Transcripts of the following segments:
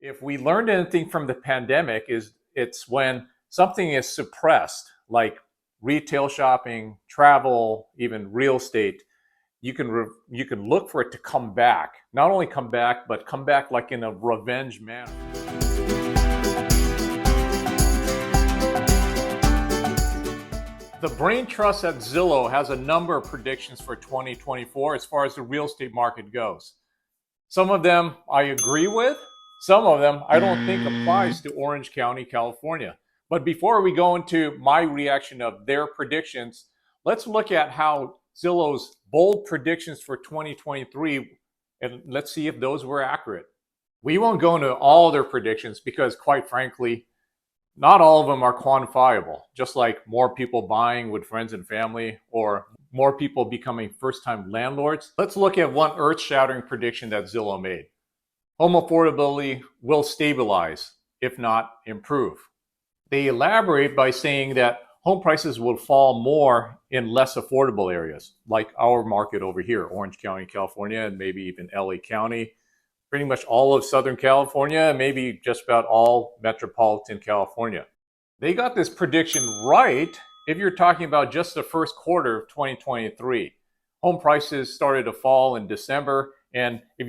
If we learned anything from the pandemic, is it's when something is suppressed, like retail shopping, travel, even real estate, you can look for it to come back. Not only come back, but come back like in a revenge manner. The Brain Trust at Zillow has a number of predictions for 2024 as far as the real estate market goes. Some of them I agree with. Some of them I don't think applies to Orange County, California. But before we go into my reaction of their predictions, let's look at how Zillow's bold predictions for 2023, and let's see if those were accurate. We won't go into all their predictions because, quite frankly, not all of them are quantifiable, just like more people buying with friends and family or more people becoming first-time landlords. Let's look at one earth-shattering prediction that Zillow made. Home affordability will stabilize, if not improve. They elaborate by saying that home prices will fall more in less affordable areas, like our market over here, Orange County, California, and maybe even LA County, pretty much all of Southern California, maybe just about all metropolitan California. They got this prediction right if you're talking about just the first quarter of 2023. Home prices started to fall in December, and if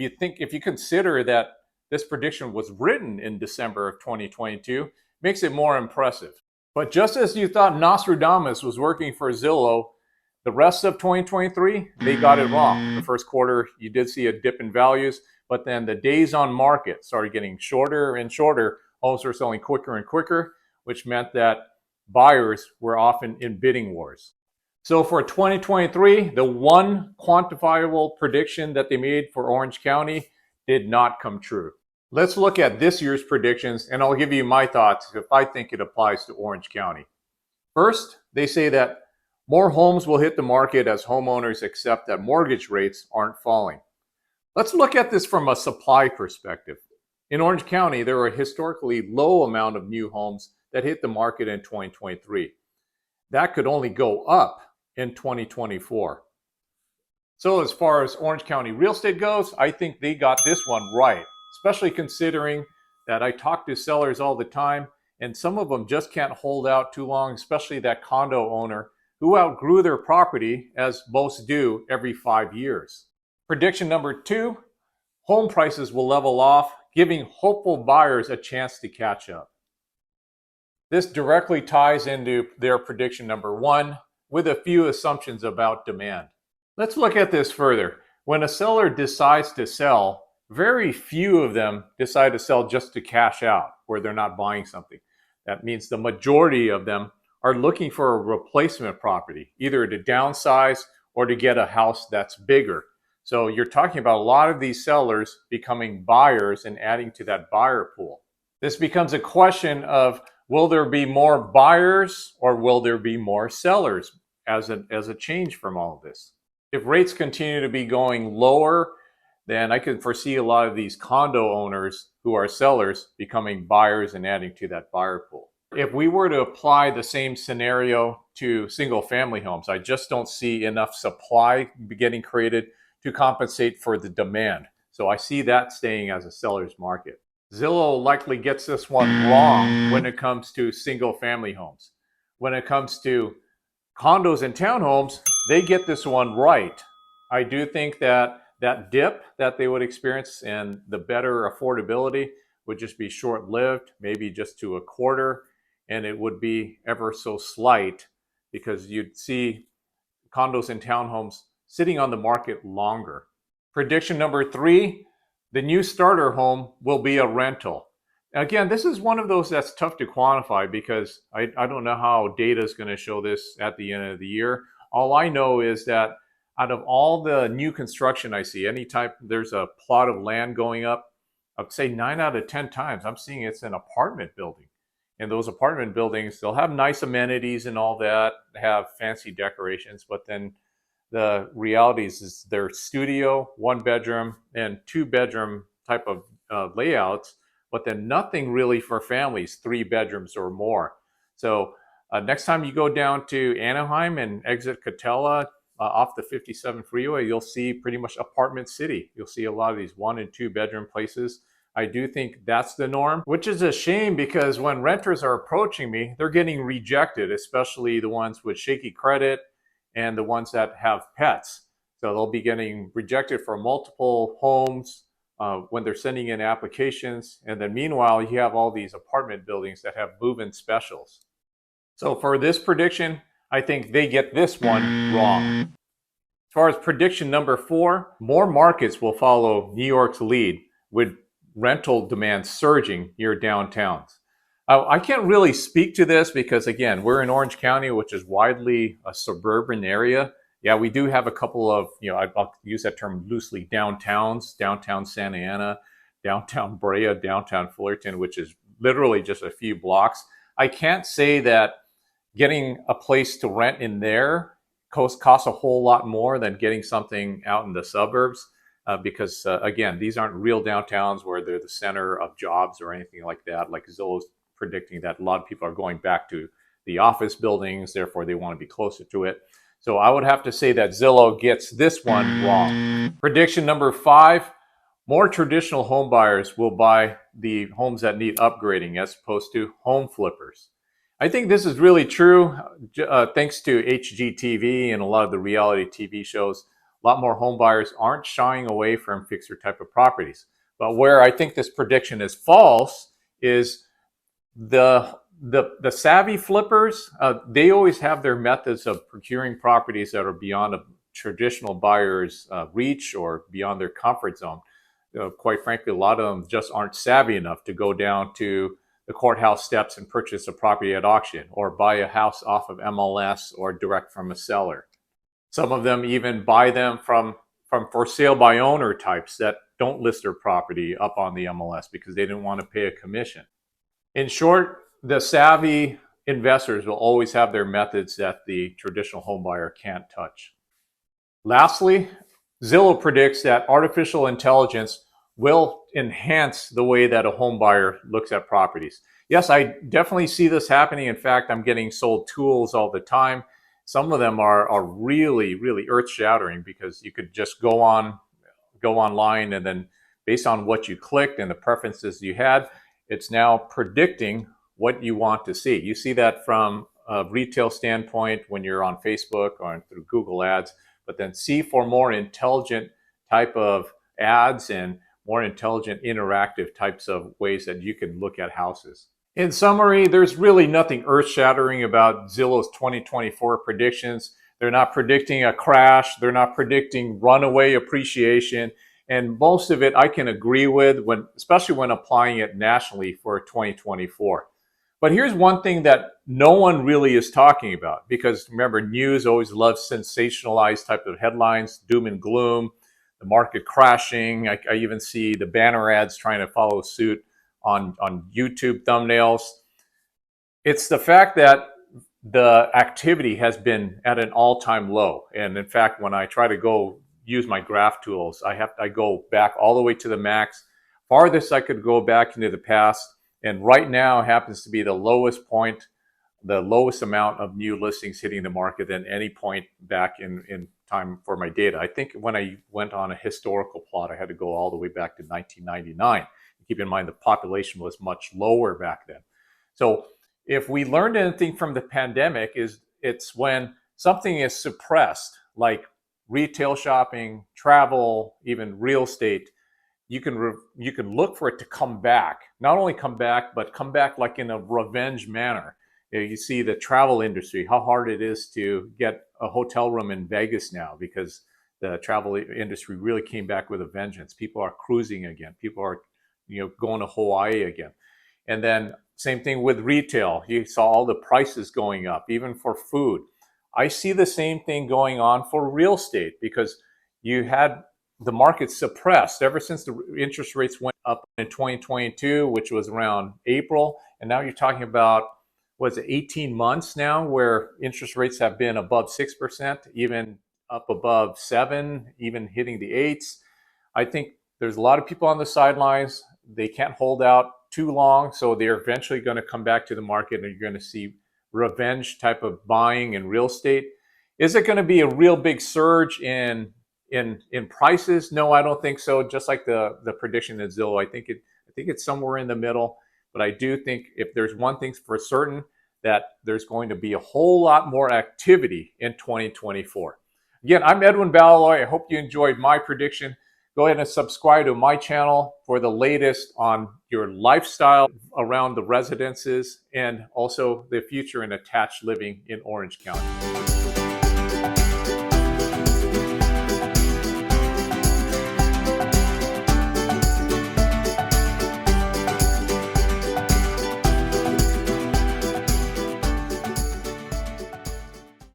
you consider that this prediction was written in December of 2022, makes it more impressive. But just as you thought Nostradamus was working for Zillow, the rest of 2023, they got it wrong. The first quarter, you did see a dip in values, but then the days on market started getting shorter and shorter. Homes were selling quicker and quicker, which meant that buyers were often in bidding wars. So for 2023, the one quantifiable prediction that they made for Orange County did not come true. Let's look at this year's predictions, and I'll give you my thoughts if I think it applies to Orange County. First, they say that more homes will hit the market as homeowners accept that mortgage rates aren't falling. Let's look at this from a supply perspective. In Orange County, there are a historically low amount of new homes that hit the market in 2023. That could only go up in 2024. So as far as Orange County real estate goes, I think they got this one right, especially considering that I talk to sellers all the time, and some of them just can't hold out too long, especially that condo owner who outgrew their property, as most do, every 5 years. Prediction number 2, home prices will level off, giving hopeful buyers a chance to catch up. This directly ties into their prediction number 1 with a few assumptions about demand. Let's look at this further. When a seller decides to sell, very few of them decide to sell just to cash out, where they're not buying something. That means the majority of them are looking for a replacement property, either to downsize or to get a house that's bigger. So you're talking about a lot of these sellers becoming buyers and adding to that buyer pool. This becomes a question of, will there be more buyers or will there be more sellers as a change from all of this? If rates continue to be going lower, then I can foresee a lot of these condo owners who are sellers becoming buyers and adding to that buyer pool. If we were to apply the same scenario to single family homes, I just don't see enough supply getting created to compensate for the demand. So I see that staying as a seller's market. Zillow likely gets this one wrong when it comes to single family homes. When it comes to condos and townhomes, they get this one right. I do think that that dip that they would experience and the better affordability would just be short-lived, maybe just to a quarter, and it would be ever so slight because you'd see condos and townhomes sitting on the market longer. Prediction number 3, the new starter home will be a rental. Again, this is one of those that's tough to quantify because I don't know how data is going to show this at the end of the year. All I know is that out of all the new construction I see, anytime there's a plot of land going up, I'd say 9 out of 10 times I'm seeing it's an apartment building. And those apartment buildings, they'll have nice amenities and all that, have fancy decorations, but then the reality is their studio, 1 bedroom and 2 bedroom type of layouts, but then nothing really for families, 3 bedrooms or more. So next time you go down to Anaheim and exit Catella off the 57 freeway, you'll see pretty much apartment city. You'll see a lot of these 1 and 2 bedroom places I do think that's the norm, which is a shame because when renters are approaching me, they're getting rejected, especially the ones with shaky credit and the ones that have pets. So they'll be getting rejected for multiple homes when they're sending in applications. And then meanwhile, you have all these apartment buildings that have move-in specials. So for this prediction, I think they get this one wrong. As far as prediction number 4, more markets will follow New York's lead with rental demand surging near downtowns. I can't really speak to this because, again, we're in Orange County, which is widely a suburban area. Yeah, we do have a couple of, I'll use that term loosely, downtowns, downtown Santa Ana, downtown Brea, downtown Fullerton, which is literally just a few blocks. I can't say that getting a place to rent in there costs a whole lot more than getting something out in the suburbs because, again, these aren't real downtowns where they're the center of jobs or anything like that. Like Zillow's predicting that a lot of people are going back to the office buildings, therefore they want to be closer to it. So I would have to say that Zillow gets this one wrong. Prediction number 5, more traditional home buyers will buy the homes that need upgrading as opposed to home flippers. I think this is really true thanks to HGTV and a lot of the reality TV shows. A lot more home buyers aren't shying away from fixer type of properties. But where I think this prediction is false is the savvy flippers. They always have their methods of procuring properties that are beyond a traditional buyer's reach or beyond their comfort zone. Quite frankly, a lot of them just aren't savvy enough to go down to the courthouse steps and purchase a property at auction or buy a house off of MLS or direct from a seller. Some of them even buy them from for sale by owner types that don't list their property up on the MLS because they didn't want to pay a commission. In short, the savvy investors will always have their methods that the traditional home buyer can't touch. Lastly, Zillow predicts that artificial intelligence will enhance the way that a home buyer looks at properties. Yes, I definitely see this happening. In fact, I'm getting sold tools all the time. Some of them are really, really earth-shattering because you could just go online and then based on what you clicked and the preferences you had, it's now predicting what you want to see. You see that from a retail standpoint when you're on Facebook or through Google Ads, but then see for more intelligent type of ads and more intelligent interactive types of ways that you can look at houses. In summary, there's really nothing earth-shattering about Zillow's 2024 predictions. They're not predicting a crash. They're not predicting runaway appreciation. And most of it I can agree with, especially when applying it nationally for 2024. But here's one thing that no one really is talking about, because remember, news always loves sensationalized type of headlines, doom and gloom, the market crashing. I even see the banner ads trying to follow suit on YouTube thumbnails. It's the fact that the activity has been at an all-time low. And in fact, when I try to go use my graph tools, I go back all the way to the max. Farthest I could go back into the past. And right now happens to be the lowest point, the lowest amount of new listings hitting the market than any point back in time for my data. I think when I went on a historical plot, I had to go all the way back to 1999. Keep in mind the population was much lower back then. So if we learned anything from the pandemic, it's when something is suppressed, like retail shopping, travel, even real estate, you can look for it to come back. Not only come back, but come back like in a revenge manner. You see the travel industry, how hard it is to get a hotel room in Vegas now because the travel industry really came back with a vengeance. People are cruising again. People are going to Hawaii again. And then same thing with retail. You saw all the prices going up, even for food. I see the same thing going on for real estate because you had the market suppressed ever since the interest rates went up in 2022, which was around April. And now you're talking about, 18 months now where interest rates have been above 6%, even up above 7%, even hitting the 8s. I think there's a lot of people on the sidelines. They can't hold out too long, so they're eventually going to come back to the market and you're going to see revenge type of buying in real estate. Is it going to be a real big surge in prices? No, I don't think so. Just like the prediction at Zillow, I think I think it's somewhere in the middle, but I do think if there's one thing for certain, that there's going to be a whole lot more activity in 2024. Again, I'm Edwin Baloloy. I hope you enjoyed my prediction. Go ahead and subscribe to my channel for the latest on your lifestyle around the residences and also the future in attached living in Orange County.